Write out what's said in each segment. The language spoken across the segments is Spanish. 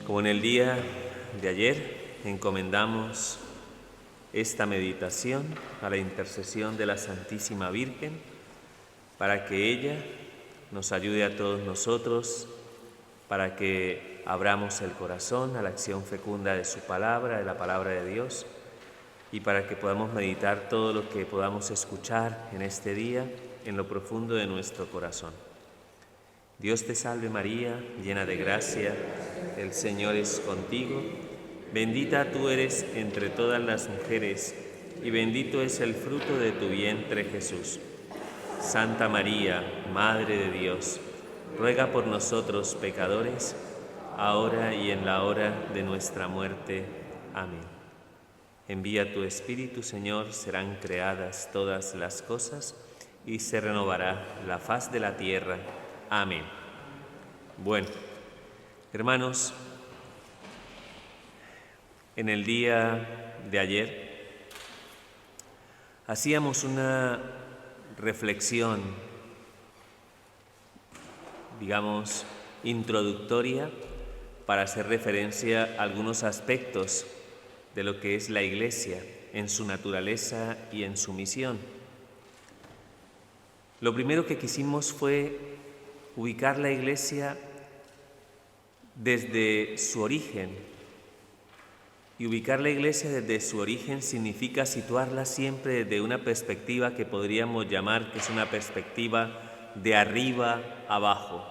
Como en el día de ayer, encomendamos esta meditación a la intercesión de la Santísima Virgen para que ella nos ayude a todos nosotros, para que abramos el corazón a la acción fecunda de su palabra, de la palabra de Dios, y para que podamos meditar todo lo que podamos escuchar en este día en lo profundo de nuestro corazón. Dios te salve María, llena de gracia, el Señor es contigo. Bendita tú eres entre todas las mujeres, y bendito es el fruto de tu vientre Jesús. Santa María, Madre de Dios, ruega por nosotros pecadores, ahora y en la hora de nuestra muerte. Amén. Envía tu Espíritu, Señor, serán creadas todas las cosas, y se renovará la faz de la tierra. Amén. Bueno, hermanos, en el día de ayer hacíamos una reflexión, digamos, introductoria para hacer referencia a algunos aspectos de lo que es la Iglesia en su naturaleza y en su misión. Lo primero que quisimos fue ubicar la Iglesia desde su origen. Y ubicar la Iglesia desde su origen significa situarla siempre desde una perspectiva que podríamos llamar que es una perspectiva de arriba abajo,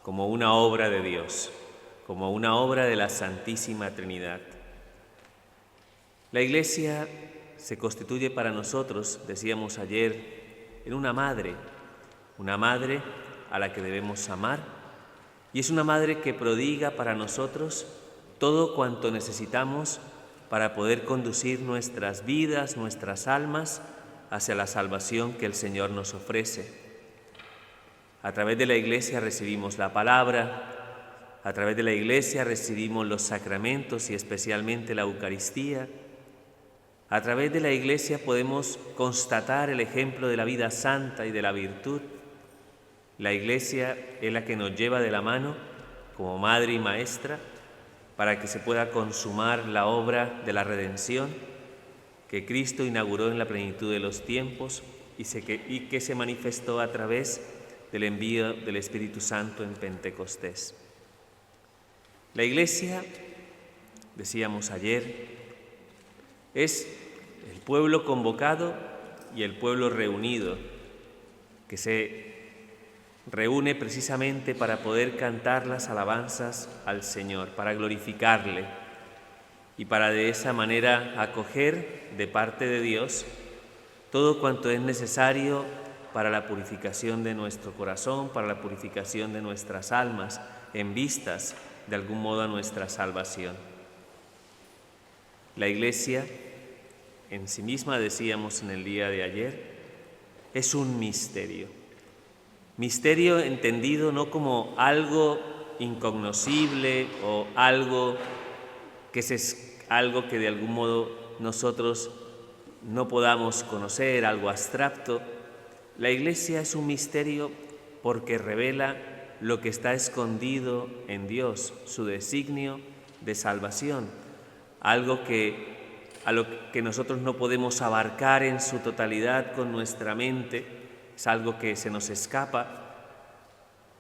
como una obra de Dios, como una obra de la Santísima Trinidad. La Iglesia se constituye para nosotros, decíamos ayer, en una madre a la que debemos amar, y es una madre que prodiga para nosotros todo cuanto necesitamos para poder conducir nuestras vidas, nuestras almas, hacia la salvación que el Señor nos ofrece. A través de la Iglesia recibimos la palabra, a través de la Iglesia recibimos los sacramentos y especialmente la Eucaristía. A través de la Iglesia podemos constatar el ejemplo de la vida santa y de la virtud. La Iglesia es la que nos lleva de la mano como madre y maestra para que se pueda consumar la obra de la redención que Cristo inauguró en la plenitud de los tiempos y que se manifestó a través del envío del Espíritu Santo en Pentecostés. La Iglesia, decíamos ayer, es el pueblo convocado y el pueblo reunido, que se reúne precisamente para poder cantar las alabanzas al Señor, para glorificarle y para de esa manera acoger de parte de Dios todo cuanto es necesario para la purificación de nuestro corazón, para la purificación de nuestras almas, en vistas de algún modo a nuestra salvación. La Iglesia en sí misma, decíamos en el día de ayer, es un misterio. Misterio entendido no como algo incognoscible o algo que de algún modo nosotros no podamos conocer, algo abstracto. La Iglesia es un misterio porque revela lo que está escondido en Dios, su designio de salvación, algo a lo que nosotros no podemos abarcar en su totalidad con nuestra mente, es algo que se nos escapa,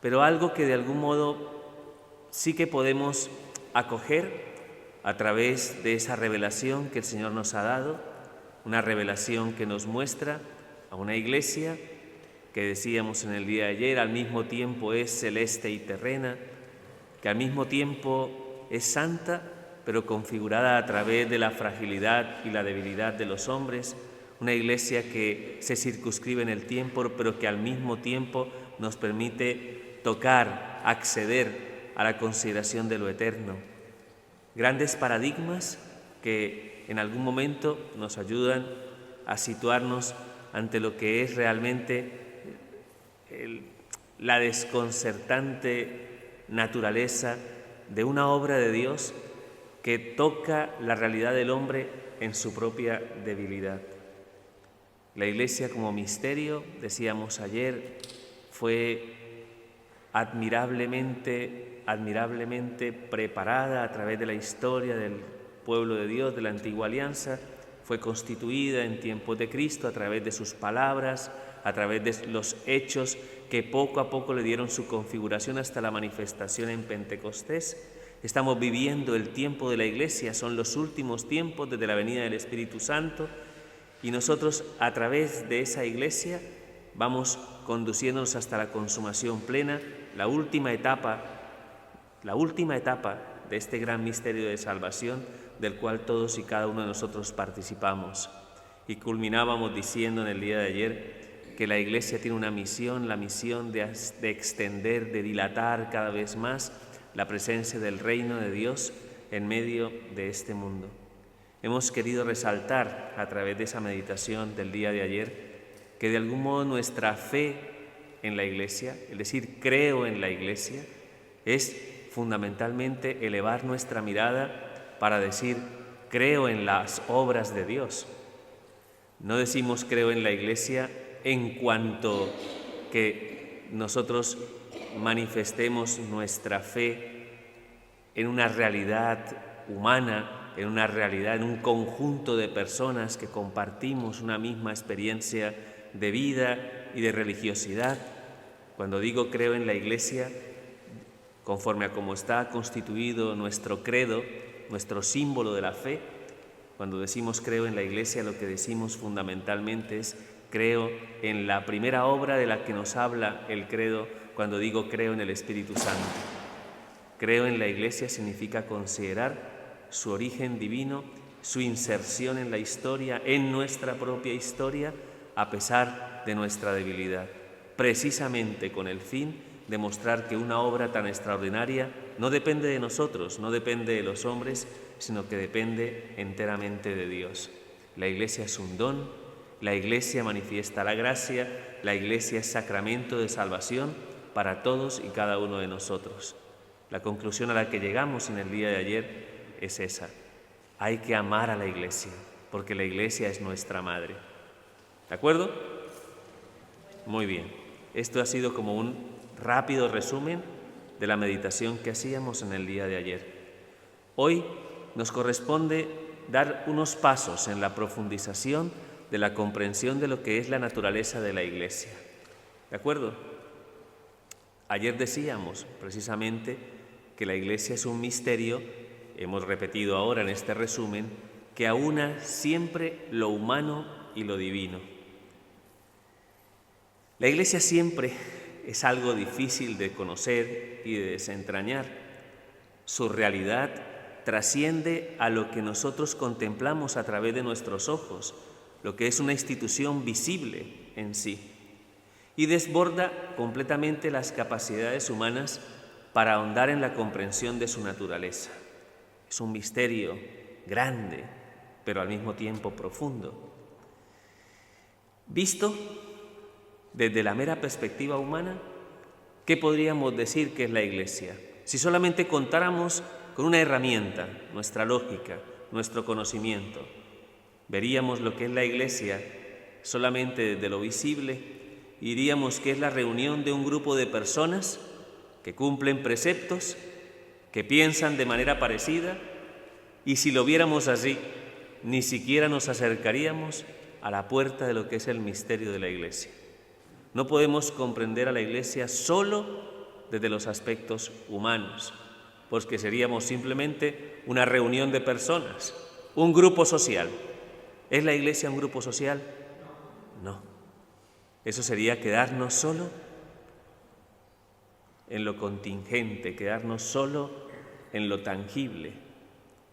pero algo que de algún modo sí que podemos acoger a través de esa revelación que el Señor nos ha dado, una revelación que nos muestra a una Iglesia que decíamos en el día de ayer, al mismo tiempo es celeste y terrena, que al mismo tiempo es santa, pero configurada a través de la fragilidad y la debilidad de los hombres, una Iglesia que se circunscribe en el tiempo, pero que al mismo tiempo nos permite tocar, acceder a la consideración de lo eterno. Grandes paradigmas que en algún momento nos ayudan a situarnos ante lo que es realmente la desconcertante naturaleza de una obra de Dios que toca la realidad del hombre en su propia debilidad. La Iglesia como misterio, decíamos ayer, fue admirablemente preparada a través de la historia del pueblo de Dios, de la antigua alianza, fue constituida en tiempos de Cristo a través de sus palabras, a través de los hechos que poco a poco le dieron su configuración hasta la manifestación en Pentecostés. Estamos viviendo el tiempo de la Iglesia, son los últimos tiempos desde la venida del Espíritu Santo, y nosotros a través de esa Iglesia vamos conduciéndonos hasta la consumación plena, la última etapa de este gran misterio de salvación del cual todos y cada uno de nosotros participamos. Y culminábamos diciendo en el día de ayer que la Iglesia tiene una misión, la misión de extender, de dilatar cada vez más la presencia del reino de Dios en medio de este mundo. Hemos querido resaltar a través de esa meditación del día de ayer que de algún modo nuestra fe en la Iglesia, es decir, creo en la Iglesia, es fundamentalmente elevar nuestra mirada para decir creo en las obras de Dios. No decimos creo en la Iglesia en cuanto que nosotros manifestemos nuestra fe en una realidad humana, en una realidad, en un conjunto de personas que compartimos una misma experiencia de vida y de religiosidad. Cuando digo creo en la Iglesia, conforme a cómo está constituido nuestro credo, nuestro símbolo de la fe, cuando decimos creo en la Iglesia, lo que decimos fundamentalmente es creo en la primera obra de la que nos habla el credo cuando digo creo en el Espíritu Santo. Creo en la Iglesia significa considerar su origen divino, su inserción en la historia, en nuestra propia historia, a pesar de nuestra debilidad, precisamente con el fin de mostrar que una obra tan extraordinaria no depende de nosotros, no depende de los hombres, sino que depende enteramente de Dios. La Iglesia es un don, la Iglesia manifiesta la gracia, la Iglesia es sacramento de salvación para todos y cada uno de nosotros. La conclusión a la que llegamos en el día de ayer es esa: hay que amar a la Iglesia, porque la Iglesia es nuestra madre. ¿De acuerdo? Muy bien. Esto ha sido como un rápido resumen de la meditación que hacíamos en el día de ayer. Hoy nos corresponde dar unos pasos en la profundización de la comprensión de lo que es la naturaleza de la Iglesia. ¿De acuerdo? Ayer decíamos precisamente que la Iglesia es un misterio, hemos repetido ahora en este resumen, que aúna siempre lo humano y lo divino. La Iglesia siempre es algo difícil de conocer y de desentrañar. Su realidad trasciende a lo que nosotros contemplamos a través de nuestros ojos, lo que es una institución visible en sí, y desborda completamente las capacidades humanas para ahondar en la comprensión de su naturaleza. Es un misterio grande, pero al mismo tiempo profundo. Visto desde la mera perspectiva humana, ¿qué podríamos decir que es la Iglesia? Si solamente contáramos con una herramienta, nuestra lógica, nuestro conocimiento, veríamos lo que es la Iglesia solamente desde lo visible y diríamos que es la reunión de un grupo de personas que cumplen preceptos, que piensan de manera parecida, y si lo viéramos así, ni siquiera nos acercaríamos a la puerta de lo que es el misterio de la Iglesia. No podemos comprender a la Iglesia solo desde los aspectos humanos, porque seríamos simplemente una reunión de personas, un grupo social. ¿Es la Iglesia un grupo social? No. Eso sería quedarnos solo en lo contingente, quedarnos solo en lo tangible.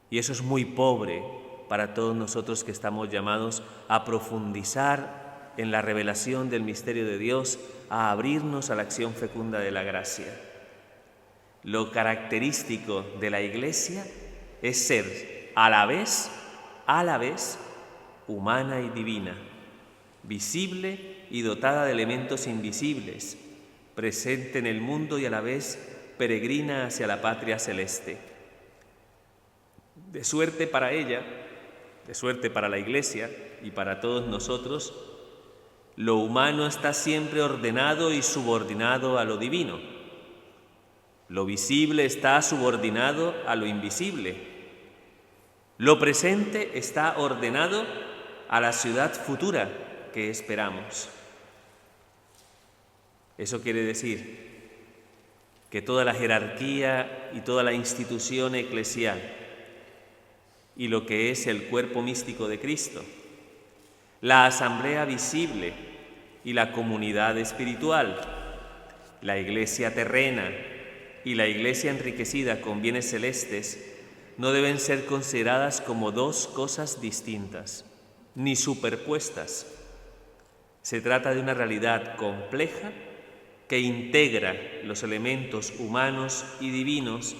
Y eso es muy pobre para todos nosotros que estamos llamados a profundizar en la revelación del misterio de Dios, a abrirnos a la acción fecunda de la gracia. Lo característico de la Iglesia es ser a la vez, humana y divina, visible y dotada de elementos invisibles, presente en el mundo y a la vez peregrina hacia la patria celeste. De suerte para ella, de suerte para la Iglesia y para todos nosotros, lo humano está siempre ordenado y subordinado a lo divino. Lo visible está subordinado a lo invisible. Lo presente está ordenado a la ciudad futura que esperamos. Eso quiere decir que toda la jerarquía y toda la institución eclesial y lo que es el cuerpo místico de Cristo, la asamblea visible y la comunidad espiritual, la iglesia terrena y la iglesia enriquecida con bienes celestes, no deben ser consideradas como dos cosas distintas, ni superpuestas. Se trata de una realidad compleja que integra los elementos humanos y divinos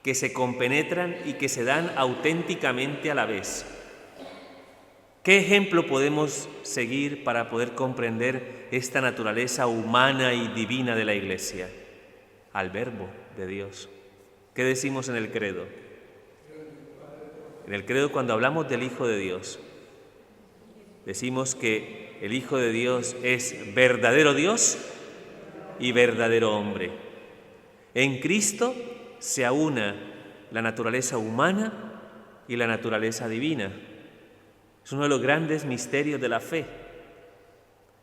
que se compenetran y que se dan auténticamente a la vez. ¿Qué ejemplo podemos seguir para poder comprender esta naturaleza humana y divina de la Iglesia? Al Verbo de Dios. ¿Qué decimos en el credo? En el credo, cuando hablamos del Hijo de Dios, decimos que el Hijo de Dios es verdadero Dios y verdadero hombre. En Cristo se aúna la naturaleza humana y la naturaleza divina. Es uno de los grandes misterios de la fe.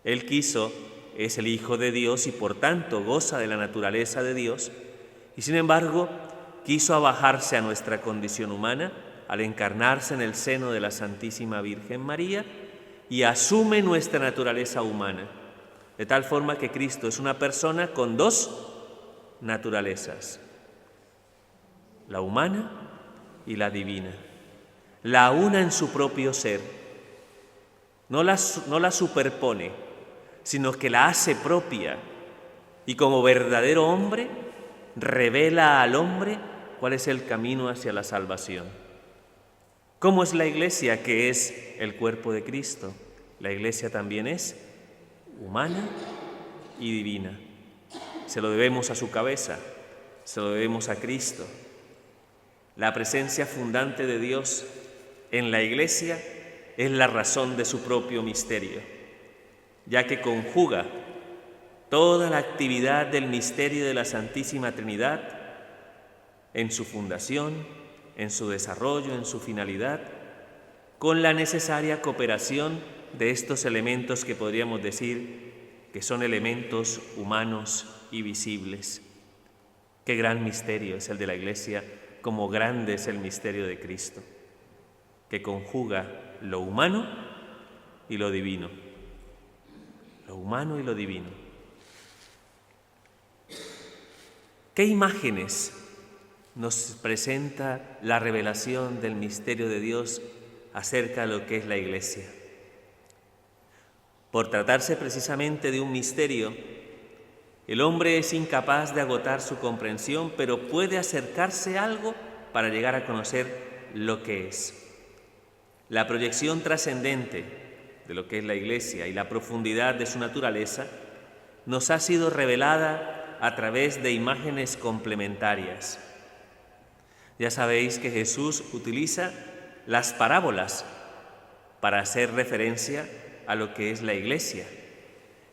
Él es el Hijo de Dios y por tanto goza de la naturaleza de Dios, y sin embargo quiso abajarse a nuestra condición humana al encarnarse en el seno de la Santísima Virgen María y asume nuestra naturaleza humana, de tal forma que Cristo es una persona con dos naturalezas, la humana y la divina. La una en su propio ser, no la superpone, sino que la hace propia y como verdadero hombre revela al hombre cuál es el camino hacia la salvación. ¿Cómo es la Iglesia, que es el cuerpo de Cristo? La Iglesia también es humana y divina. Se lo debemos a su cabeza, se lo debemos a Cristo. La presencia fundante de Dios en la Iglesia es la razón de su propio misterio, ya que conjuga toda la actividad del misterio de la Santísima Trinidad en su fundación, en su desarrollo, en su finalidad, con la necesaria cooperación de estos elementos que podríamos decir que son elementos humanos y visibles. Qué gran misterio es el de la Iglesia, como grande es el misterio de Cristo, que conjuga lo humano y lo divino. Lo humano y lo divino. ¿Qué imágenes nos presenta la revelación del misterio de Dios acerca de lo que es la Iglesia? Por tratarse precisamente de un misterio, el hombre es incapaz de agotar su comprensión, pero puede acercarse a algo para llegar a conocer lo que es. La proyección trascendente de lo que es la Iglesia y la profundidad de su naturaleza nos ha sido revelada a través de imágenes complementarias. Ya sabéis que Jesús utiliza las parábolas para hacer referencia a lo que es la Iglesia.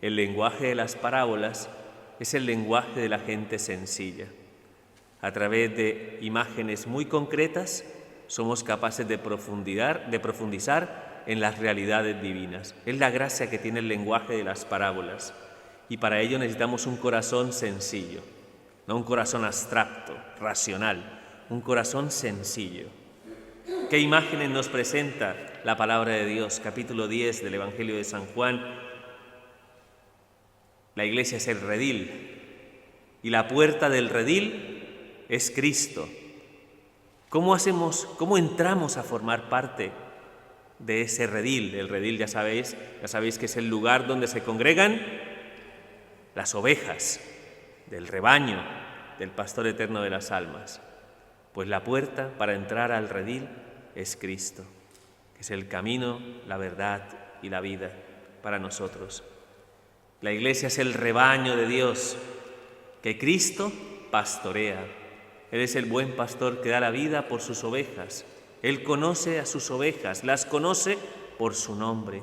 El lenguaje de las parábolas es el lenguaje de la gente sencilla. A través de imágenes muy concretas somos capaces de profundizar en las realidades divinas. Es la gracia que tiene el lenguaje de las parábolas. Y para ello necesitamos un corazón sencillo, no un corazón abstracto, racional, un corazón sencillo. ¿Qué imágenes nos presenta la palabra de Dios? Capítulo 10 del Evangelio de San Juan. La Iglesia es el redil y la puerta del redil es Cristo. ¿Cómo entramos a formar parte de ese redil? El redil, ya sabéis que es el lugar donde se congregan las ovejas del rebaño del pastor eterno de las almas. Pues la puerta para entrar al redil es Cristo, que es el camino, la verdad y la vida para nosotros. La Iglesia es el rebaño de Dios que Cristo pastorea. Él es el buen pastor que da la vida por sus ovejas. Él conoce a sus ovejas, las conoce por su nombre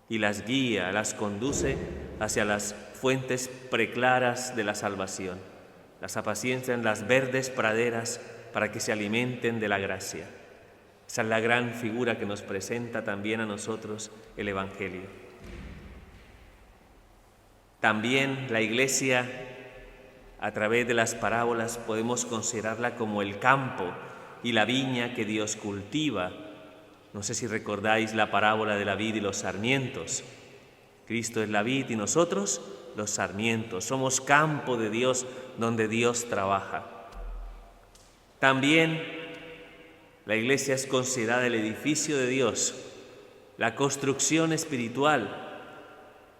y las guía, las conduce hacia las fuentes preclaras de la salvación. las apacienta en las verdes praderas para que se alimenten de la gracia. Esa es la gran figura que nos presenta también a nosotros el Evangelio. También la Iglesia, a través de las parábolas, podemos considerarla como el campo y la viña que Dios cultiva. No sé si recordáis la parábola de la vid y los sarmientos. Cristo es la vid y nosotros los sarmientos. Somos campo de Dios donde Dios trabaja. También la Iglesia es considerada el edificio de Dios, la construcción espiritual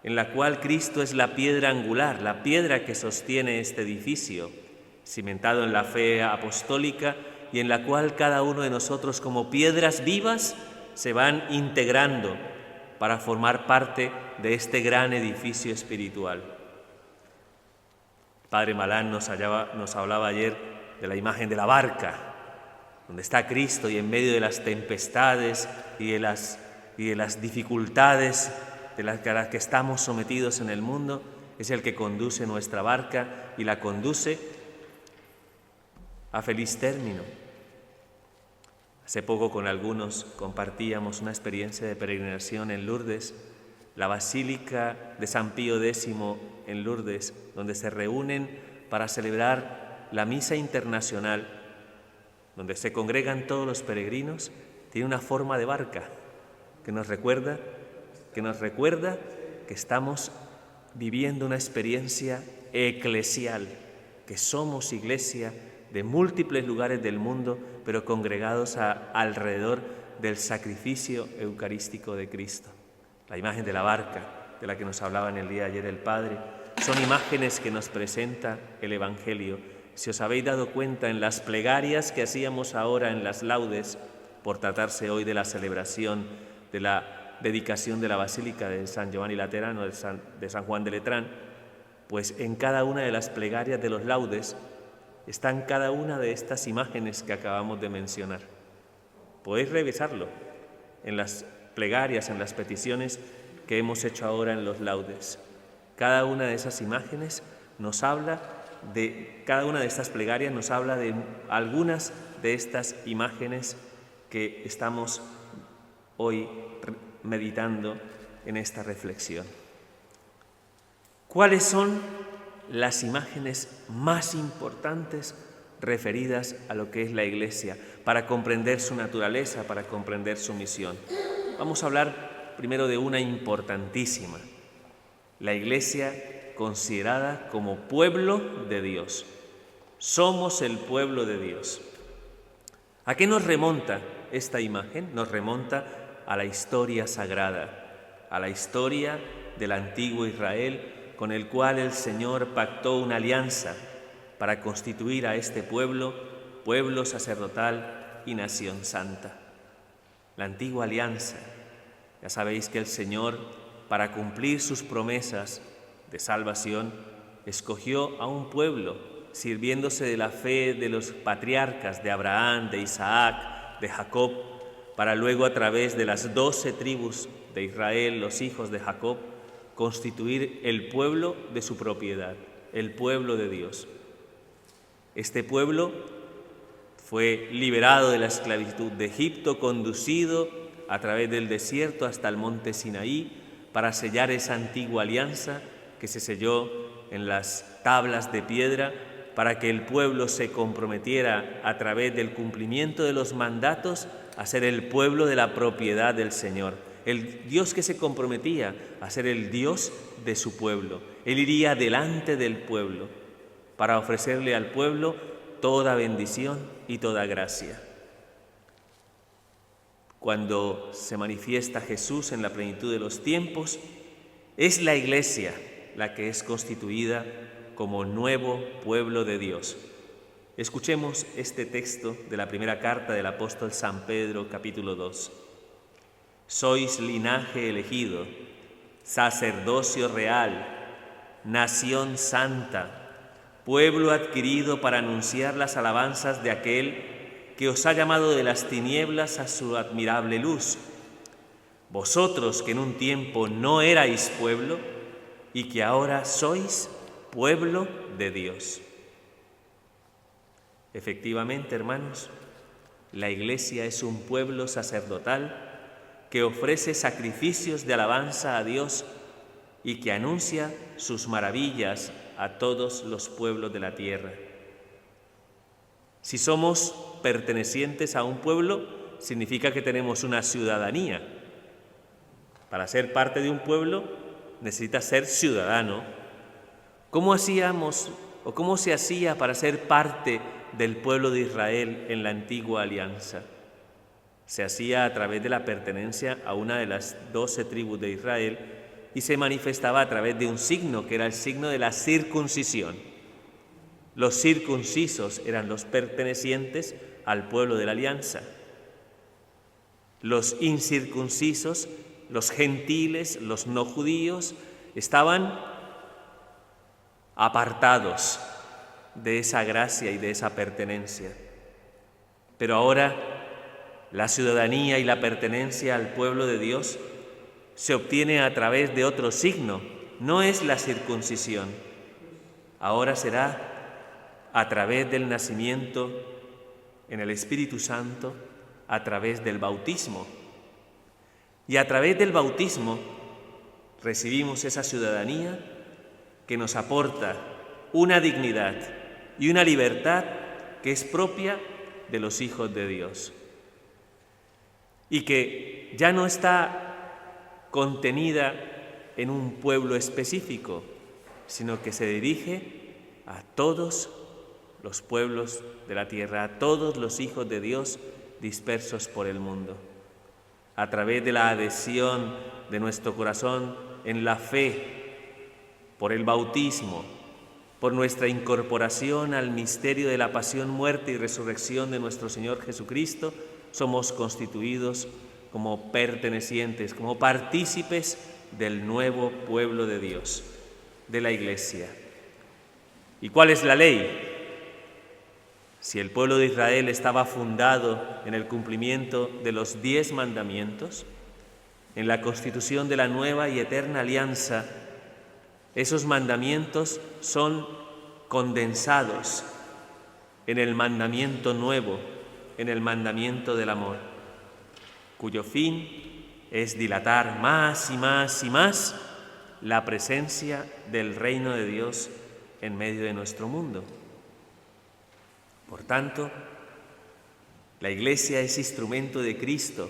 en la cual Cristo es la piedra angular, la piedra que sostiene este edificio, cimentado en la fe apostólica y en la cual cada uno de nosotros como piedras vivas se van integrando para formar parte de este gran edificio espiritual. El Padre Malán nos hablaba ayer de la imagen de la barca, donde está Cristo y en medio de las tempestades y de las dificultades de las que estamos sometidos en el mundo, es el que conduce nuestra barca y la conduce a feliz término. Hace poco con algunos compartíamos una experiencia de peregrinación en Lourdes, la Basílica de San Pío X en Lourdes, donde se reúnen para celebrar la misa internacional, donde se congregan todos los peregrinos, tiene una forma de barca que nos recuerda que estamos viviendo una experiencia eclesial, que somos iglesia de múltiples lugares del mundo, pero congregados alrededor del sacrificio eucarístico de Cristo. La imagen de la barca, de la que nos hablaba en el día de ayer el Padre, son imágenes que nos presenta el Evangelio. Si os habéis dado cuenta en las plegarias que hacíamos ahora en las laudes, por tratarse hoy de la celebración de la dedicación de la Basílica de San Giovanni Laterano, de San Juan de Letrán, pues en cada una de las plegarias de los laudes están cada una de estas imágenes que acabamos de mencionar. Podéis revisarlo en las plegarias, en las peticiones que hemos hecho ahora en los laudes. Cada una de esas imágenes nos habla cada una de estas plegarias nos habla de algunas de estas imágenes que estamos hoy meditando en esta reflexión. ¿Cuáles son las imágenes más importantes referidas a lo que es la Iglesia, para comprender su naturaleza, para comprender su misión? Vamos a hablar primero de una importantísima: la Iglesia considerada como pueblo de Dios. Somos el pueblo de Dios. ¿A qué nos remonta esta imagen? Nos remonta a la historia sagrada, a la historia del antiguo Israel, con el cual el Señor pactó una alianza para constituir a este pueblo, pueblo sacerdotal y nación santa. La antigua alianza. Ya sabéis que el Señor, para cumplir sus promesas de salvación, escogió a un pueblo, sirviéndose de la fe de los patriarcas de Abraham, de Isaac, de Jacob, para luego a través de las 12 tribus de Israel, los hijos de Jacob, constituir el pueblo de su propiedad, el pueblo de Dios. Este pueblo fue liberado de la esclavitud de Egipto, conducido a través del desierto hasta el monte Sinaí para sellar esa antigua alianza que se selló en las tablas de piedra, para que el pueblo se comprometiera a través del cumplimiento de los mandatos a ser el pueblo de la propiedad del Señor. El Dios que se comprometía a ser el Dios de su pueblo. Él iría delante del pueblo para ofrecerle al pueblo toda bendición y toda gracia. Cuando se manifiesta Jesús en la plenitud de los tiempos, es la Iglesia la que es constituida como nuevo pueblo de Dios. Escuchemos este texto de la primera carta del apóstol San Pedro, capítulo 2. Sois linaje elegido, sacerdocio real, nación santa, pueblo adquirido para anunciar las alabanzas de aquel que os ha llamado de las tinieblas a su admirable luz. Vosotros que en un tiempo no erais pueblo y que ahora sois pueblo de Dios. Efectivamente, hermanos, la Iglesia es un pueblo sacerdotal que ofrece sacrificios de alabanza a Dios y que anuncia sus maravillas a todos los pueblos de la tierra. Si somos pertenecientes a un pueblo, significa que tenemos una ciudadanía. Para ser parte de un pueblo, necesitas ser ciudadano. ¿Cómo hacíamos o cómo se hacía para ser parte del pueblo de Israel en la antigua alianza? Se hacía a través de la pertenencia a una de las 12 tribus de Israel y se manifestaba a través de un signo, que era el signo de la circuncisión. Los circuncisos eran los pertenecientes al pueblo de la alianza. Los incircuncisos, los gentiles, los no judíos, estaban apartados de esa gracia y de esa pertenencia. Pero ahora la ciudadanía y la pertenencia al pueblo de Dios se obtiene a través de otro signo, no es la circuncisión. Ahora será a través del nacimiento en el Espíritu Santo, a través del bautismo. Y a través del bautismo recibimos esa ciudadanía que nos aporta una dignidad y una libertad que es propia de los hijos de Dios y que ya no está contenida en un pueblo específico, sino que se dirige a todos los pueblos de la tierra, a todos los hijos de Dios dispersos por el mundo. A través de la adhesión de nuestro corazón en la fe, por el bautismo, por nuestra incorporación al misterio de la pasión, muerte y resurrección de nuestro Señor Jesucristo, somos constituidos como pertenecientes, como partícipes del nuevo pueblo de Dios, de la Iglesia. ¿Y cuál es la ley? Si el pueblo de Israel estaba fundado en el cumplimiento de los 10 mandamientos, en la constitución de la nueva y eterna alianza, esos mandamientos son condensados en el mandamiento nuevo, en el mandamiento del amor, cuyo fin es dilatar más y más y más la presencia del reino de Dios en medio de nuestro mundo. Por tanto, la Iglesia es instrumento de Cristo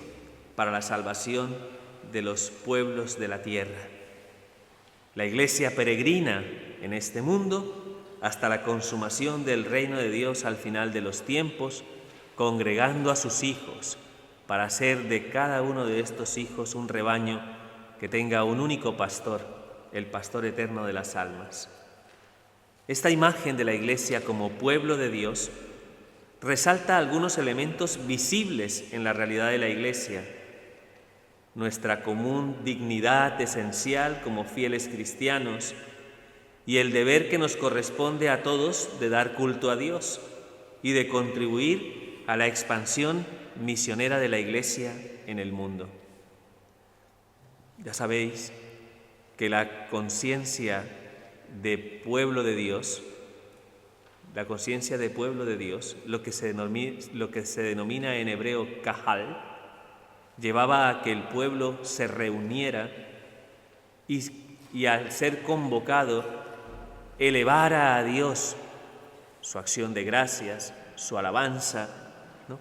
para la salvación de los pueblos de la tierra. La Iglesia peregrina en este mundo hasta la consumación del reino de Dios al final de los tiempos, congregando a sus hijos para hacer de cada uno de estos hijos un rebaño que tenga un único pastor, el pastor eterno de las almas. Esta imagen de la Iglesia como pueblo de Dios resalta algunos elementos visibles en la realidad de la Iglesia: nuestra común dignidad esencial como fieles cristianos y el deber que nos corresponde a todos de dar culto a Dios y de contribuir a la expansión misionera de la Iglesia en el mundo. Ya sabéis que la conciencia de pueblo de Dios, lo que se denomina en hebreo kahal, llevaba a que el pueblo se reuniera y al ser convocado elevara a Dios su acción de gracias, su alabanza, ¿no?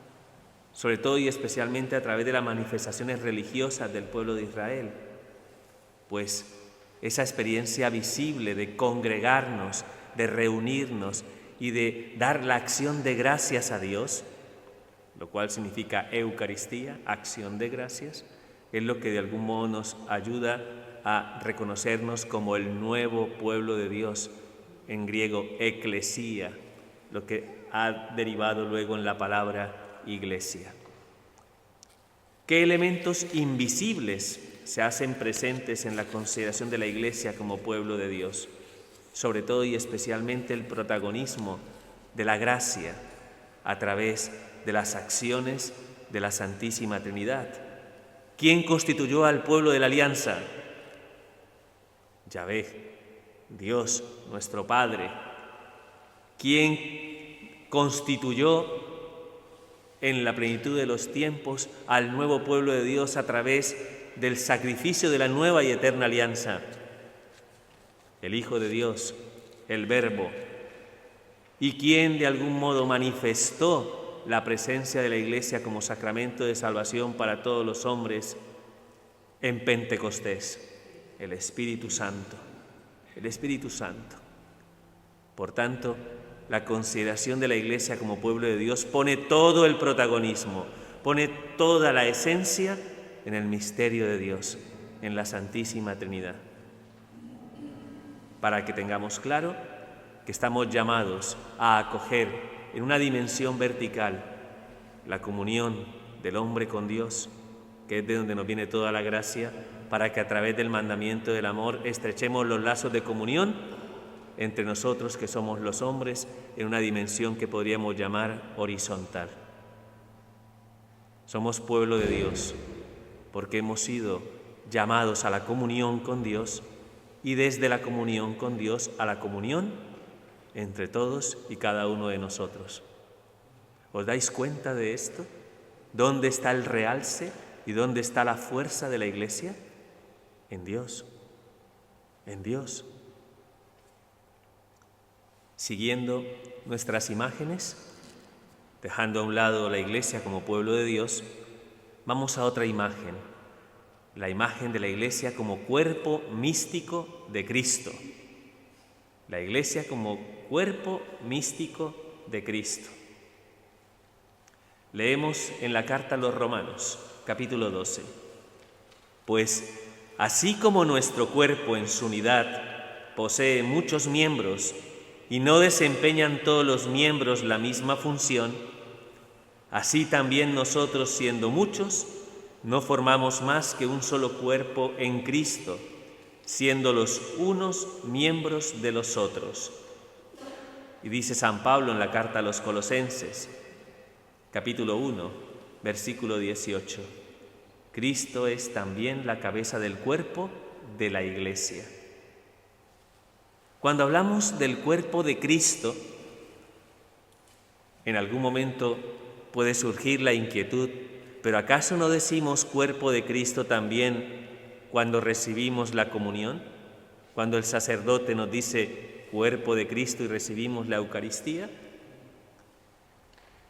Sobre todo y especialmente a través de las manifestaciones religiosas del pueblo de Israel. Pues esa experiencia visible de congregarnos, de reunirnos y de dar la acción de gracias a Dios, lo cual significa Eucaristía, acción de gracias, es lo que de algún modo nos ayuda a reconocernos como el nuevo pueblo de Dios, en griego eclesía, lo que ha derivado luego en la palabra iglesia. ¿Qué elementos invisibles se hacen presentes en la consideración de la Iglesia como pueblo de Dios? Sobre todo y especialmente el protagonismo de la gracia a través de las acciones de la Santísima Trinidad. ¿Quién constituyó al pueblo de la alianza? Yahvé, Dios, nuestro Padre. ¿Quién constituyó en la plenitud de los tiempos al nuevo pueblo de Dios a través del sacrificio de la nueva y eterna alianza. El Hijo de Dios, el Verbo, y quien de algún modo manifestó la presencia de la Iglesia como sacramento de salvación para todos los hombres en Pentecostés, el Espíritu Santo, el Espíritu Santo. Por tanto, la consideración de la Iglesia como pueblo de Dios pone todo el protagonismo, pone toda la esencia en el misterio de Dios, en la Santísima Trinidad. Para que tengamos claro que estamos llamados a acoger en una dimensión vertical la comunión del hombre con Dios, que es de donde nos viene toda la gracia, para que a través del mandamiento del amor estrechemos los lazos de comunión entre nosotros que somos los hombres en una dimensión que podríamos llamar horizontal. Somos pueblo de Dios porque hemos sido llamados a la comunión con Dios y desde la comunión con Dios a la comunión entre todos y cada uno de nosotros. ¿Os dais cuenta de esto? ¿Dónde está el realce y dónde está la fuerza de la Iglesia? En Dios, en Dios. Siguiendo nuestras imágenes, dejando a un lado la Iglesia como pueblo de Dios, vamos a otra imagen, la imagen de la Iglesia como cuerpo místico de Cristo. La Iglesia como cuerpo místico de Cristo. Leemos en la carta a los Romanos, capítulo 12. Pues así como nuestro cuerpo en su unidad posee muchos miembros y no desempeñan todos los miembros la misma función, así también nosotros, siendo muchos, no formamos más que un solo cuerpo en Cristo, siendo los unos miembros de los otros. Y dice San Pablo en la carta a los Colosenses, capítulo 1, versículo 18, Cristo es también la cabeza del cuerpo de la Iglesia. Cuando hablamos del cuerpo de Cristo, en algún momento puede surgir la inquietud, ¿pero acaso no decimos cuerpo de Cristo también cuando recibimos la comunión? Cuando el sacerdote nos dice cuerpo de Cristo y recibimos la Eucaristía.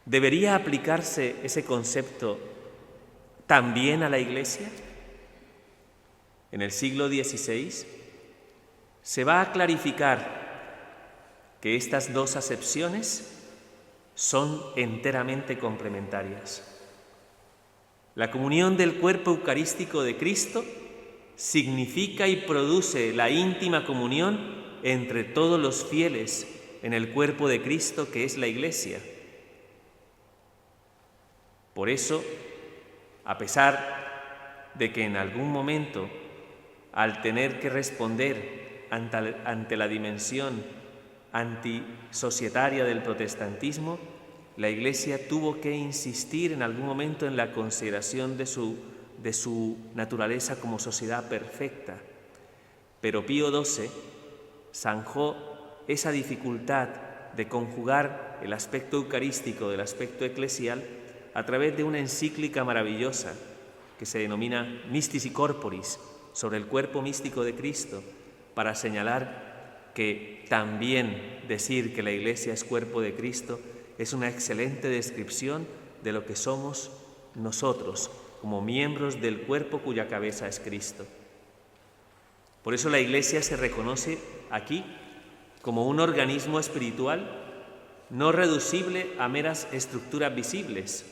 ¿Debería aplicarse ese concepto también a la Iglesia? En el siglo XVI se va a clarificar que estas dos acepciones son enteramente complementarias. La comunión del cuerpo eucarístico de Cristo significa y produce la íntima comunión entre todos los fieles en el cuerpo de Cristo, que es la Iglesia. Por eso, a pesar de que en algún momento, al tener que responder ante la dimensión antisocietaria del protestantismo, la Iglesia tuvo que insistir en algún momento en la consideración de su naturaleza como sociedad perfecta. Pero Pío XII zanjó esa dificultad de conjugar el aspecto eucarístico del aspecto eclesial a través de una encíclica maravillosa que se denomina Mystici Corporis, sobre el cuerpo místico de Cristo, para señalar que también decir que la Iglesia es cuerpo de Cristo es una excelente descripción de lo que somos nosotros como miembros del cuerpo cuya cabeza es Cristo. Por eso la Iglesia se reconoce aquí como un organismo espiritual no reducible a meras estructuras visibles.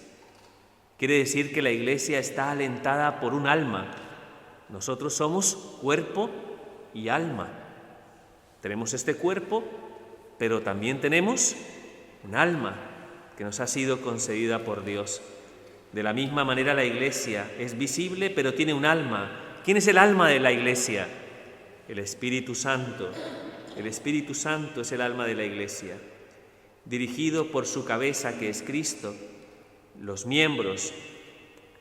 Quiere decir que la Iglesia está alentada por un alma. Nosotros somos cuerpo y alma. Tenemos este cuerpo, pero también tenemos un alma que nos ha sido concedida por Dios. De la misma manera la Iglesia es visible, pero tiene un alma. ¿Quién es el alma de la Iglesia? El Espíritu Santo. El Espíritu Santo es el alma de la Iglesia. Dirigido por su cabeza, que es Cristo, los miembros,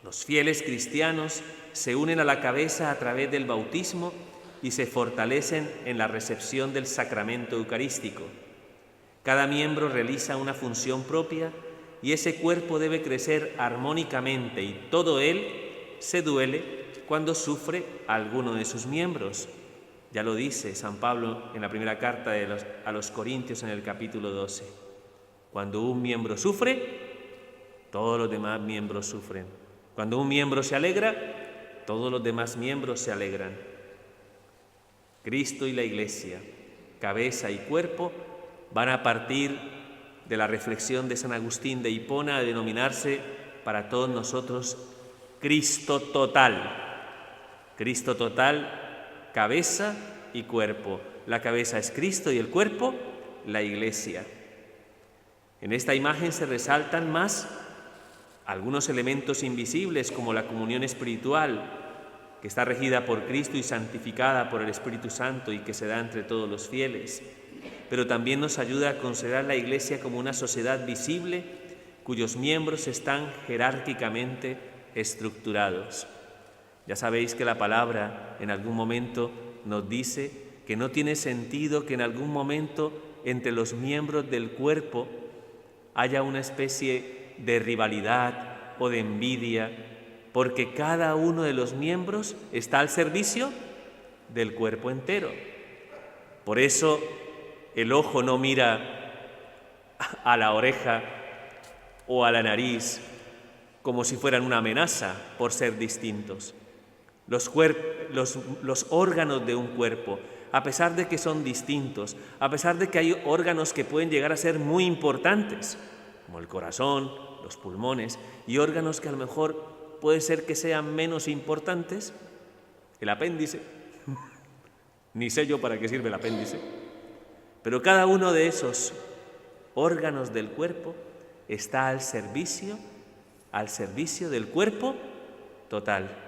los fieles cristianos, se unen a la cabeza a través del bautismo y se fortalecen en la recepción del sacramento eucarístico. Cada miembro realiza una función propia y ese cuerpo debe crecer armónicamente y todo él se duele cuando sufre alguno de sus miembros. Ya lo dice San Pablo en la primera carta a los Corintios en el capítulo 12. Cuando un miembro sufre, todos los demás miembros sufren. Cuando un miembro se alegra, todos los demás miembros se alegran. Cristo y la Iglesia, cabeza y cuerpo, van a partir de la reflexión de San Agustín de Hipona a denominarse para todos nosotros Cristo total. Cristo total, cabeza y cuerpo. La cabeza es Cristo y el cuerpo, la Iglesia. En esta imagen se resaltan más algunos elementos invisibles como la comunión espiritual, que está regida por Cristo y santificada por el Espíritu Santo y que se da entre todos los fieles. Pero también nos ayuda a considerar la Iglesia como una sociedad visible cuyos miembros están jerárquicamente estructurados. Ya sabéis que la palabra en algún momento nos dice que no tiene sentido que en algún momento entre los miembros del cuerpo haya una especie de rivalidad o de envidia, porque cada uno de los miembros está al servicio del cuerpo entero. Por eso el ojo no mira a la oreja o a la nariz como si fueran una amenaza por ser distintos. Los órganos de un cuerpo, a pesar de que son distintos, a pesar de que hay órganos que pueden llegar a ser muy importantes, como el corazón, los pulmones, y órganos que a lo mejor puede ser que sean menos importantes, el apéndice, ni sé yo para qué sirve el apéndice, pero cada uno de esos órganos del cuerpo está al servicio del cuerpo total.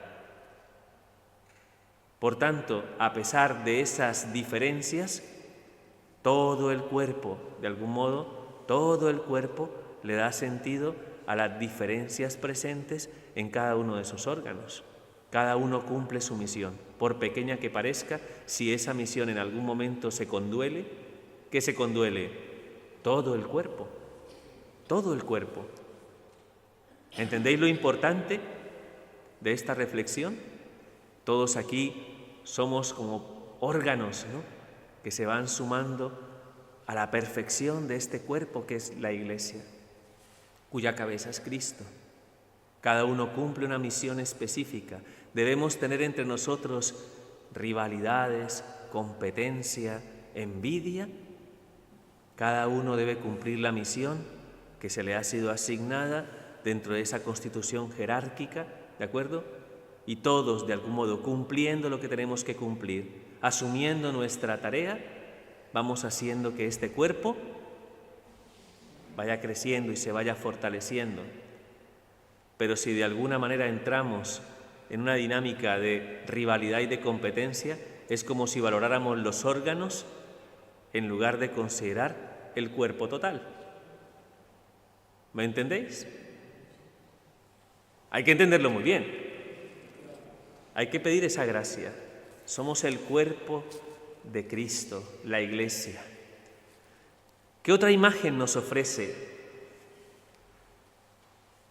Por tanto, a pesar de esas diferencias, todo el cuerpo, de algún modo, todo el cuerpo le da sentido a las diferencias presentes en cada uno de esos órganos. Cada uno cumple su misión, por pequeña que parezca. Si esa misión en algún momento se conduele, ¿qué se conduele? Todo el cuerpo, todo el cuerpo. ¿Entendéis lo importante de esta reflexión? Todos aquí somos como órganos, ¿no?, que se van sumando a la perfección de este cuerpo que es la Iglesia, cuya cabeza es Cristo. Cada uno cumple una misión específica. Debemos tener entre nosotros rivalidades, competencia, envidia. Cada uno debe cumplir la misión que se le ha sido asignada dentro de esa constitución jerárquica, ¿de acuerdo? Y todos, de algún modo, cumpliendo lo que tenemos que cumplir, asumiendo nuestra tarea, vamos haciendo que este cuerpo vaya creciendo y se vaya fortaleciendo. Pero si de alguna manera entramos en una dinámica de rivalidad y de competencia, es como si valoráramos los órganos en lugar de considerar el cuerpo total. ¿Me entendéis? Hay que entenderlo muy bien. Hay que pedir esa gracia. Somos el cuerpo de Cristo, la Iglesia. ¿Qué otra imagen nos ofrece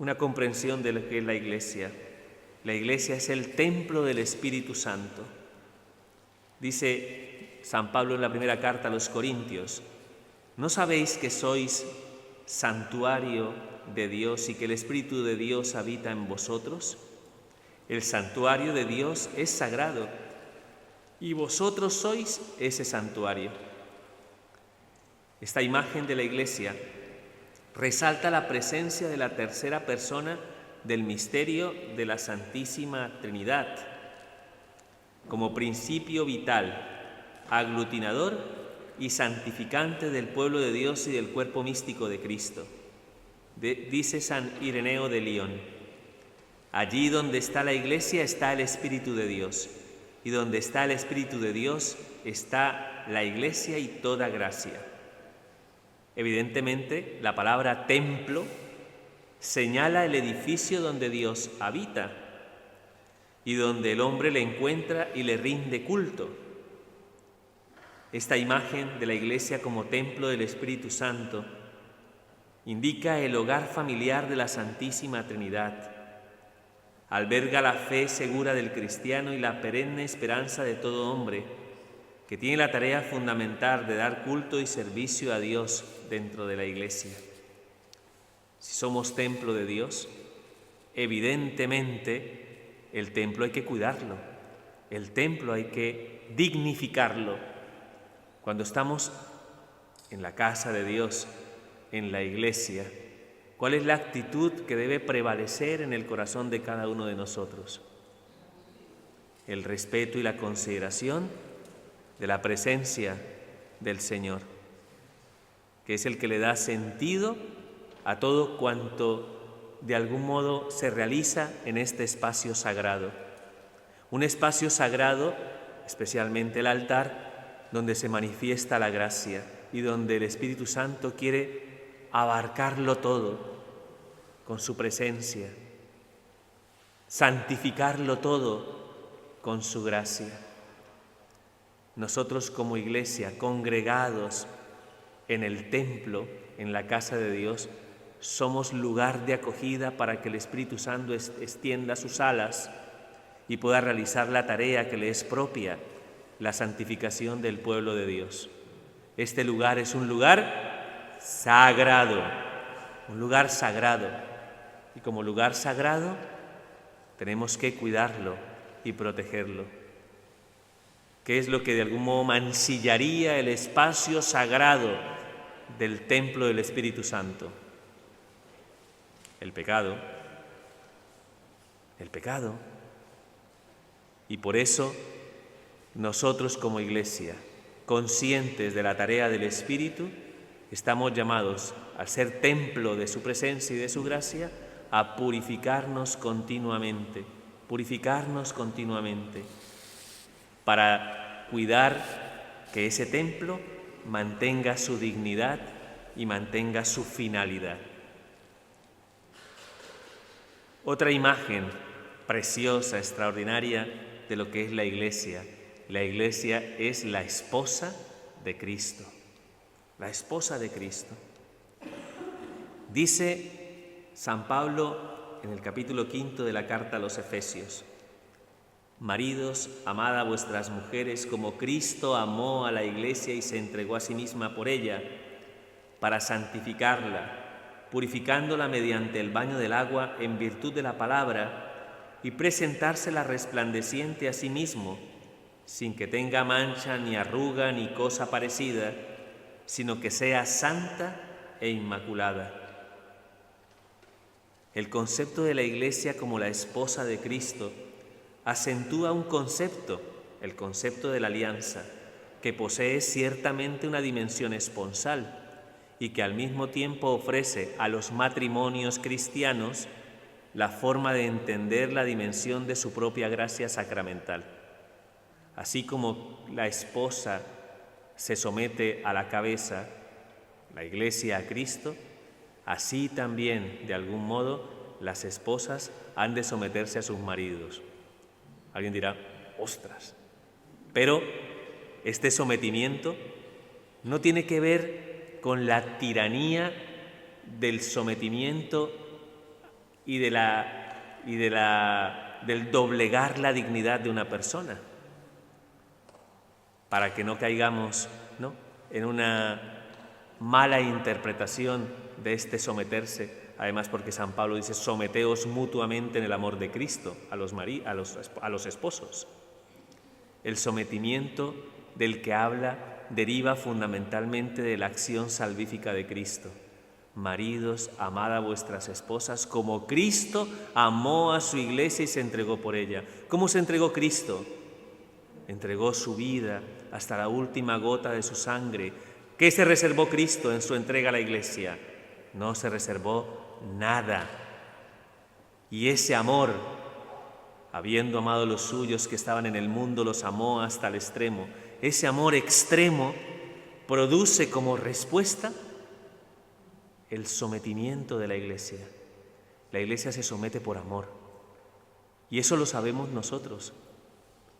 una comprensión de lo que es la Iglesia? La Iglesia es el templo del Espíritu Santo. Dice San Pablo en la primera carta a los Corintios: ¿no sabéis que sois santuario de Dios y que el Espíritu de Dios habita en vosotros? El santuario de Dios es sagrado y vosotros sois ese santuario. Esta imagen de la Iglesia resalta la presencia de la tercera persona del misterio de la Santísima Trinidad como principio vital, aglutinador y santificante del pueblo de Dios y del cuerpo místico de Cristo. Dice San Ireneo de León: allí donde está la Iglesia está el Espíritu de Dios, y donde está el Espíritu de Dios está la Iglesia y toda gracia. Evidentemente, la palabra templo señala el edificio donde Dios habita y donde el hombre le encuentra y le rinde culto. Esta imagen de la Iglesia como templo del Espíritu Santo indica el hogar familiar de la Santísima Trinidad. Alberga la fe segura del cristiano y la perenne esperanza de todo hombre, que tiene la tarea fundamental de dar culto y servicio a Dios dentro de la Iglesia. Si somos templo de Dios, evidentemente el templo hay que cuidarlo, el templo hay que dignificarlo. Cuando estamos en la casa de Dios, en la Iglesia, ¿cuál es la actitud que debe prevalecer en el corazón de cada uno de nosotros? El respeto y la consideración de la presencia del Señor, que es el que le da sentido a todo cuanto de algún modo se realiza en este espacio sagrado. Un espacio sagrado, especialmente el altar, donde se manifiesta la gracia y donde el Espíritu Santo quiere abarcarlo todo con su presencia, santificarlo todo con su gracia. Nosotros como Iglesia, congregados en el templo, en la casa de Dios, somos lugar de acogida para que el Espíritu Santo extienda sus alas y pueda realizar la tarea que le es propia, la santificación del pueblo de Dios. Este lugar es un lugar sagrado, un lugar sagrado. Y como lugar sagrado tenemos que cuidarlo y protegerlo. ¿Qué es lo que de algún modo mancillaría el espacio sagrado del templo del Espíritu Santo? El pecado. El pecado. Y por eso nosotros como Iglesia, conscientes de la tarea del Espíritu, estamos llamados, al ser templo de su presencia y de su gracia, a purificarnos continuamente, para cuidar que ese templo mantenga su dignidad y mantenga su finalidad. Otra imagen preciosa, extraordinaria de lo que es la Iglesia. La Iglesia es la esposa de Cristo, la esposa de Cristo. Dice San Pablo en el capítulo 5 de la carta a los Efesios: maridos, amad a vuestras mujeres como Cristo amó a la Iglesia y se entregó a sí misma por ella, para santificarla, purificándola mediante el baño del agua en virtud de la palabra, y presentársela resplandeciente a sí mismo, sin que tenga mancha ni arruga ni cosa parecida, sino que sea santa e inmaculada. El concepto de la Iglesia como la esposa de Cristo acentúa un concepto, el concepto de la alianza, que posee ciertamente una dimensión esponsal y que al mismo tiempo ofrece a los matrimonios cristianos la forma de entender la dimensión de su propia gracia sacramental. Así como la esposa se somete a la cabeza, la Iglesia a Cristo, así también, de algún modo, las esposas han de someterse a sus maridos. Alguien dirá, ostras, pero este sometimiento no tiene que ver con la tiranía del sometimiento y del doblegar la dignidad de una persona, para que no caigamos, ¿no?, en una mala interpretación de este someterse. Además, porque San Pablo dice, someteos mutuamente en el amor de Cristo a los esposos. El sometimiento del que habla deriva fundamentalmente de la acción salvífica de Cristo. Maridos, amad a vuestras esposas como Cristo amó a su Iglesia y se entregó por ella. ¿Cómo se entregó Cristo? Entregó su vida hasta la última gota de su sangre. ¿Qué se reservó Cristo en su entrega a la Iglesia? No se reservó nada. Y ese amor, habiendo amado a los suyos que estaban en el mundo, los amó hasta el extremo. Ese amor extremo produce como respuesta el sometimiento de la Iglesia. La Iglesia se somete por amor. Y eso lo sabemos nosotros.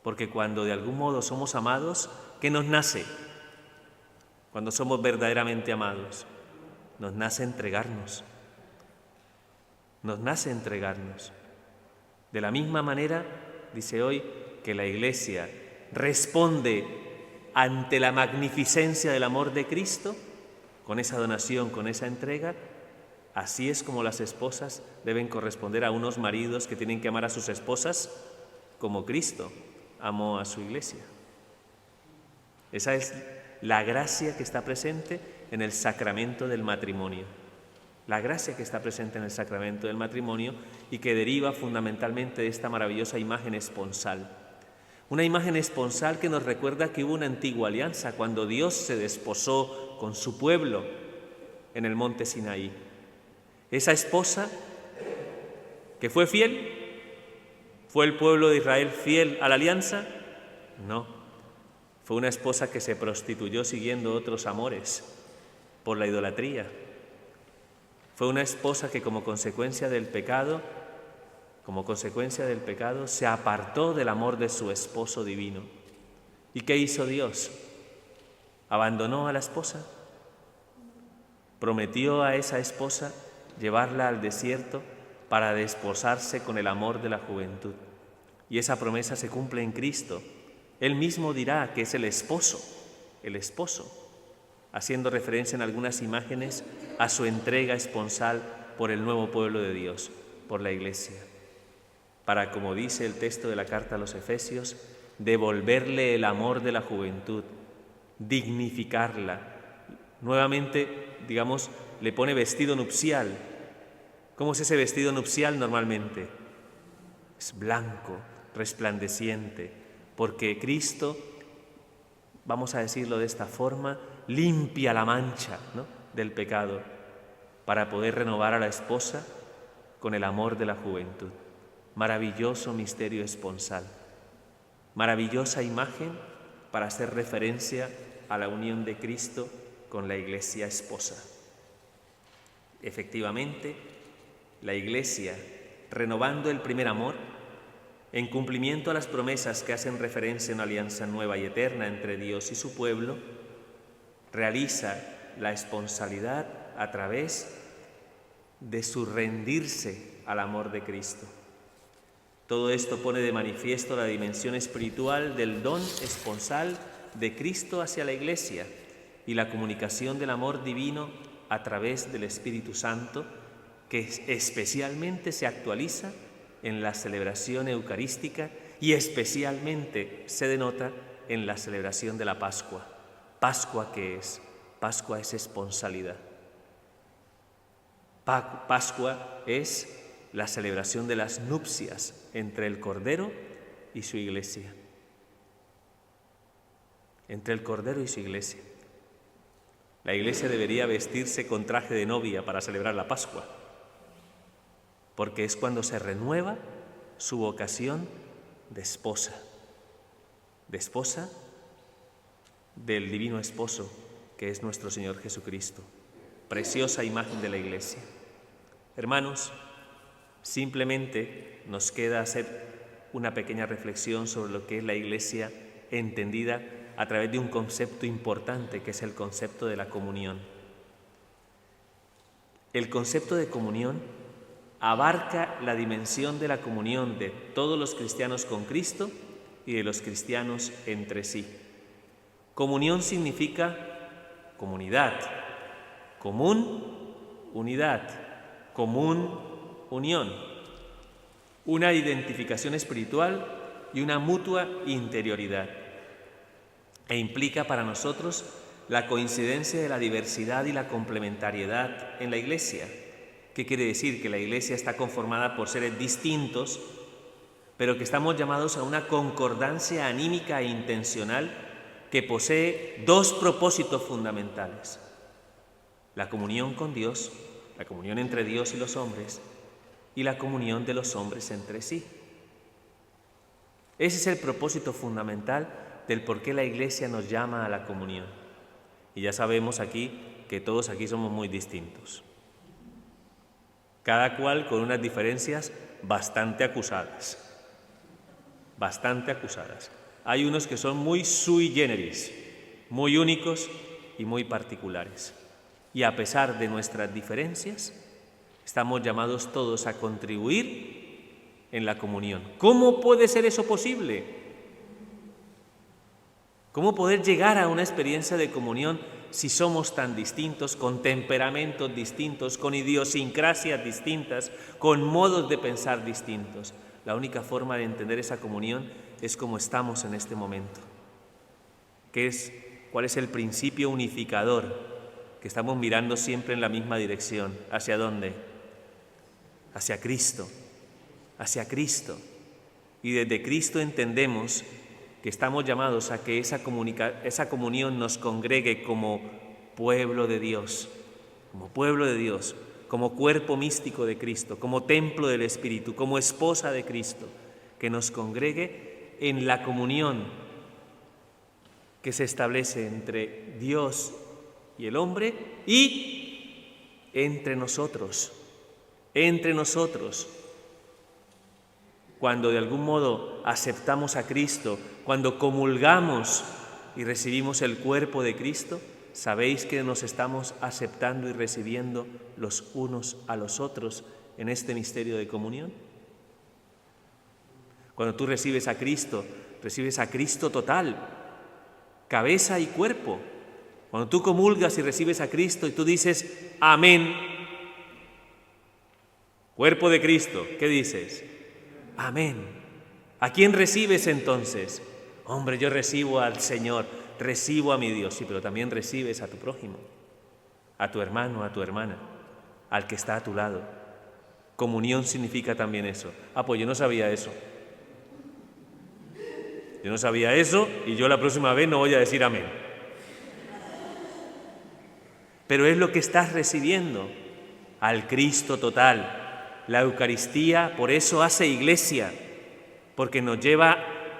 Porque cuando de algún modo somos amados, ¿qué nos nace? cuando somos verdaderamente amados? Nos nace entregarnos. Nos nace entregarnos. De la misma manera, dice hoy, que la Iglesia responde ante la magnificencia del amor de Cristo, con esa donación, con esa entrega, así es como las esposas deben corresponder a unos maridos que tienen que amar a sus esposas como Cristo amó a su Iglesia. Esa es la gracia que está presente en el sacramento del matrimonio. La gracia que está presente en el sacramento del matrimonio y que deriva fundamentalmente de esta maravillosa imagen esponsal. Una imagen esponsal que nos recuerda que hubo una antigua alianza cuando Dios se desposó con su pueblo en el monte Sinaí. Esa esposa que fue fiel, ¿fue el pueblo de Israel fiel a la alianza? No, fue una esposa que se prostituyó siguiendo otros amores por la idolatría. Fue una esposa que como consecuencia del pecado, se apartó del amor de su esposo divino. ¿Y qué hizo Dios? ¿Abandonó a la esposa? Prometió a esa esposa llevarla al desierto para desposarse con el amor de la juventud. Y esa promesa se cumple en Cristo. Él mismo dirá que es el esposo, haciendo referencia en algunas imágenes a su entrega esponsal por el nuevo pueblo de Dios, por la Iglesia, para, como dice el texto de la carta a los Efesios, devolverle el amor de la juventud, dignificarla. Nuevamente, le pone vestido nupcial. ¿Cómo es ese vestido nupcial normalmente? Es blanco, resplandeciente, porque Cristo, vamos a decirlo de esta forma, limpia la mancha, ¿no?, del pecado para poder renovar a la esposa con el amor de la juventud. Maravilloso misterio esponsal, maravillosa imagen para hacer referencia a la unión de Cristo con la Iglesia esposa. Efectivamente, la Iglesia, renovando el primer amor, en cumplimiento a las promesas que hacen referencia a una alianza nueva y eterna entre Dios y su pueblo, realiza la esponsalidad a través de su rendirse al amor de Cristo. Todo esto pone de manifiesto la dimensión espiritual del don esponsal de Cristo hacia la Iglesia y la comunicación del amor divino a través del Espíritu Santo, que especialmente se actualiza en la celebración eucarística y especialmente se denota en la celebración de la Pascua. ¿Pascua qué es? Pascua es esponsalidad. Pascua es la celebración de las nupcias entre el Cordero y su Iglesia. Entre el Cordero y su Iglesia. La Iglesia debería vestirse con traje de novia para celebrar la Pascua, porque es cuando se renueva su vocación de esposa del Divino Esposo, que es nuestro Señor Jesucristo. Preciosa imagen de la Iglesia. Hermanos, simplemente nos queda hacer una pequeña reflexión sobre lo que es la Iglesia entendida a través de un concepto importante, que es el concepto de la comunión. El concepto de comunión abarca la dimensión de la comunión de todos los cristianos con Cristo y de los cristianos entre sí. Comunión significa comunidad, común, unidad, común, unión, una identificación espiritual y una mutua interioridad. E implica para nosotros la coincidencia de la diversidad y la complementariedad en la Iglesia. ¿Qué quiere decir? Que la Iglesia está conformada por seres distintos, pero que estamos llamados a una concordancia anímica e intencional que posee dos propósitos fundamentales: la comunión con Dios, la comunión entre Dios y los hombres, y la comunión de los hombres entre sí. Ese es el propósito fundamental del por qué la Iglesia nos llama a la comunión. Y ya sabemos aquí que todos aquí somos muy distintos, cada cual con unas diferencias bastante acusadas. Hay unos que son muy sui generis, muy únicos, y muy particulares. Y a pesar de nuestras diferencias, estamos llamados todos a contribuir en la comunión. ¿Cómo puede ser eso posible? ¿Cómo poder llegar a una experiencia de comunión si somos tan distintos, con temperamentos distintos, con idiosincrasias distintas, con modos de pensar distintos? La única forma de entender esa comunión es como estamos en este momento. ¿Cuál es el principio unificador? Que estamos mirando siempre en la misma dirección. ¿Hacia dónde? Hacia Cristo. Hacia Cristo. Y desde Cristo entendemos que estamos llamados a que esa comunión nos congregue como pueblo de Dios, como cuerpo místico de Cristo, como templo del Espíritu, como esposa de Cristo, que nos congregue en la comunión que se establece entre Dios y el hombre y entre nosotros. Cuando de algún modo aceptamos a Cristo, cuando comulgamos y recibimos el cuerpo de Cristo, ¿sabéis que nos estamos aceptando y recibiendo los unos a los otros en este misterio de comunión? Cuando tú recibes a Cristo total, cabeza y cuerpo. Cuando tú comulgas y recibes a Cristo y tú dices, amén, cuerpo de Cristo, ¿qué dices? Amén. ¿A quién recibes entonces? Hombre, yo recibo al Señor, recibo a mi Dios. Sí, pero también recibes a tu prójimo, a tu hermano, a tu hermana, al que está a tu lado. Comunión significa también eso. Pues yo no sabía eso. Yo no sabía eso y yo la próxima vez no voy a decir amén. Pero es lo que estás recibiendo, al Cristo total. La Eucaristía por eso hace iglesia, porque nos lleva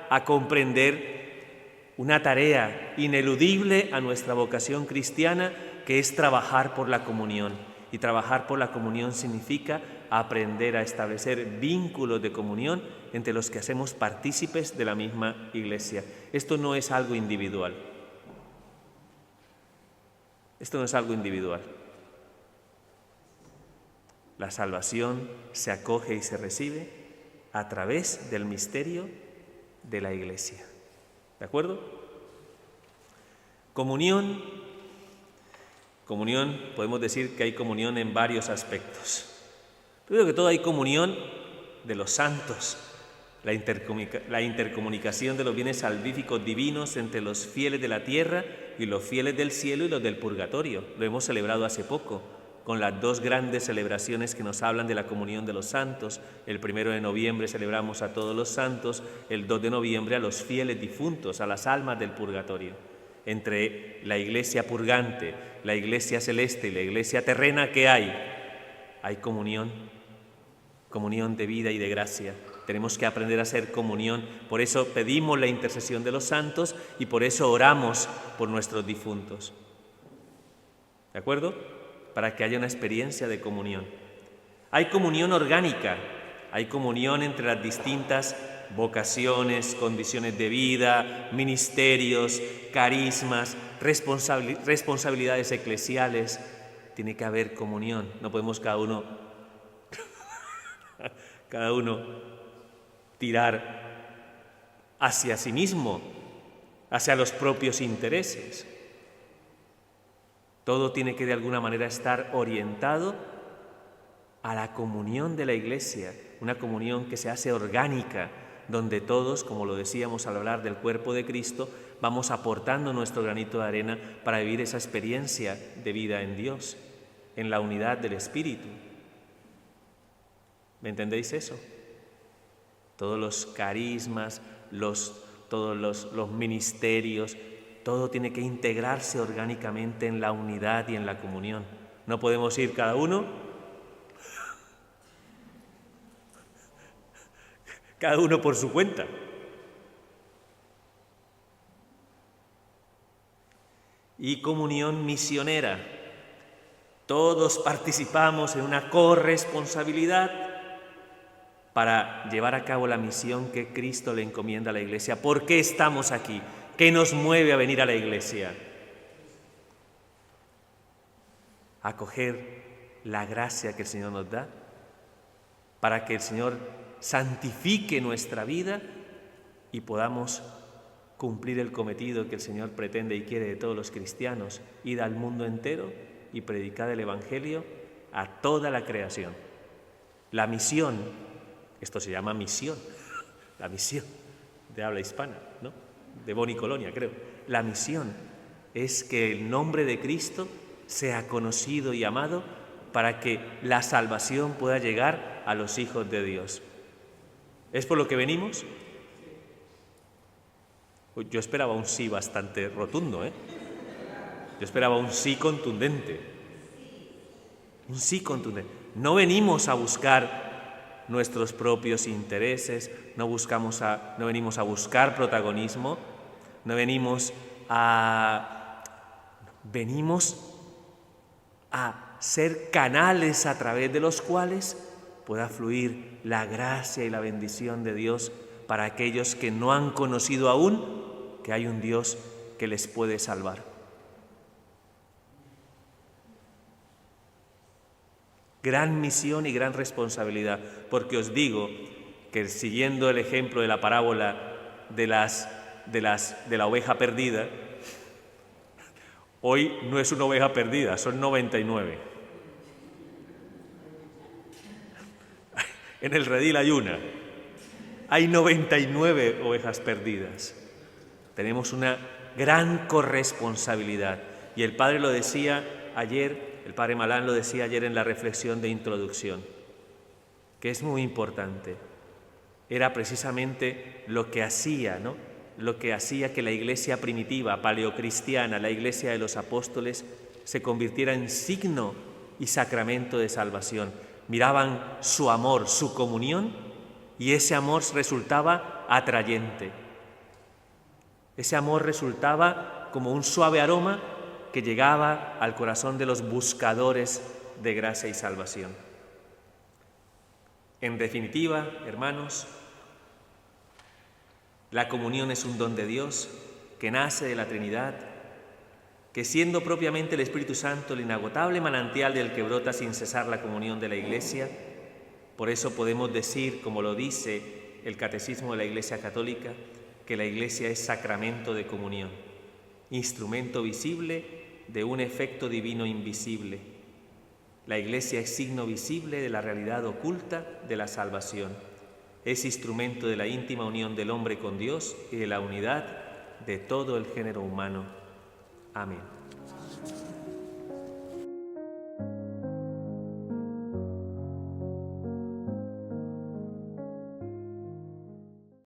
a comprender una tarea ineludible a nuestra vocación cristiana, que es trabajar por la comunión. Y trabajar por la comunión significa aprender a establecer vínculos de comunión entre los que hacemos partícipes de la misma iglesia. Esto no es algo individual. La salvación se acoge y se recibe a través del misterio de la Iglesia. ¿De acuerdo? Comunión, podemos decir que hay comunión en varios aspectos. Primero que todo hay comunión de los santos, la intercomunicación de los bienes salvíficos divinos entre los fieles de la tierra y los fieles del cielo y los del purgatorio. Lo hemos celebrado hace poco, con las dos grandes celebraciones que nos hablan de la comunión de los santos. El 1 de noviembre celebramos a todos los santos, el 2 de noviembre a los fieles difuntos, a las almas del purgatorio. Entre la iglesia purgante, la iglesia celeste y la iglesia terrena, ¿qué hay? Hay comunión de vida y de gracia. Tenemos que aprender a hacer comunión, por eso pedimos la intercesión de los santos y por eso oramos por nuestros difuntos. ¿De acuerdo? Para que haya una experiencia de comunión. Hay comunión orgánica, hay comunión entre las distintas vocaciones, condiciones de vida, ministerios, carismas, responsabilidades eclesiales. Tiene que haber comunión, no podemos cada uno tirar hacia sí mismo, hacia los propios intereses. Todo tiene que de alguna manera estar orientado a la comunión de la Iglesia, una comunión que se hace orgánica, donde todos, como lo decíamos al hablar del cuerpo de Cristo, vamos aportando nuestro granito de arena para vivir esa experiencia de vida en Dios, en la unidad del Espíritu. ¿Me entendéis eso? Todos los carismas, todos los ministerios, todo tiene que integrarse orgánicamente en la unidad y en la comunión. No podemos ir cada uno por su cuenta. Y comunión misionera. Todos participamos en una corresponsabilidad para llevar a cabo la misión que Cristo le encomienda a la Iglesia. ¿Por qué estamos aquí? ¿Qué nos mueve a venir a la Iglesia? acoger la gracia que el Señor nos da, para que el Señor santifique nuestra vida y podamos cumplir el cometido que el Señor pretende y quiere de todos los cristianos, ir al mundo entero y predicar el Evangelio a toda la creación. La misión, esto se llama misión, la misión de habla hispana, ¿no? De Boni Colonia, creo. La misión es que el nombre de Cristo sea conocido y amado para que la salvación pueda llegar a los hijos de Dios. ¿Es por lo que venimos? Yo esperaba un sí bastante rotundo, ¿eh? Yo esperaba un sí contundente. Un sí contundente. No venimos a buscar nuestros propios intereses, no venimos a buscar protagonismo, venimos a ser canales a través de los cuales pueda fluir la gracia y la bendición de Dios para aquellos que no han conocido aún que hay un Dios que les puede salvar. Gran misión y gran responsabilidad, porque os digo que siguiendo el ejemplo de la parábola de la oveja perdida, hoy no es una oveja perdida, son 99. En el redil hay una. Hay 99 ovejas perdidas. Tenemos una gran corresponsabilidad. Y el Padre lo decía ayer, el Padre Malán lo decía ayer en la reflexión de introducción, que es muy importante. Era precisamente lo que hacía, ¿no? Lo que hacía que la iglesia primitiva, paleocristiana, la iglesia de los apóstoles, se convirtiera en signo y sacramento de salvación. Miraban su amor, su comunión, y ese amor resultaba atrayente. Ese amor resultaba como un suave aroma que llegaba al corazón de los buscadores de gracia y salvación. En definitiva, hermanos, la comunión es un don de Dios que nace de la Trinidad, que siendo propiamente el Espíritu Santo el inagotable manantial del que brota sin cesar la comunión de la Iglesia, por eso podemos decir, como lo dice el Catecismo de la Iglesia Católica, que la Iglesia es sacramento de comunión, instrumento visible de un efecto divino invisible. La Iglesia es signo visible de la realidad oculta de la salvación. Es instrumento de la íntima unión del hombre con Dios y de la unidad de todo el género humano. Amén.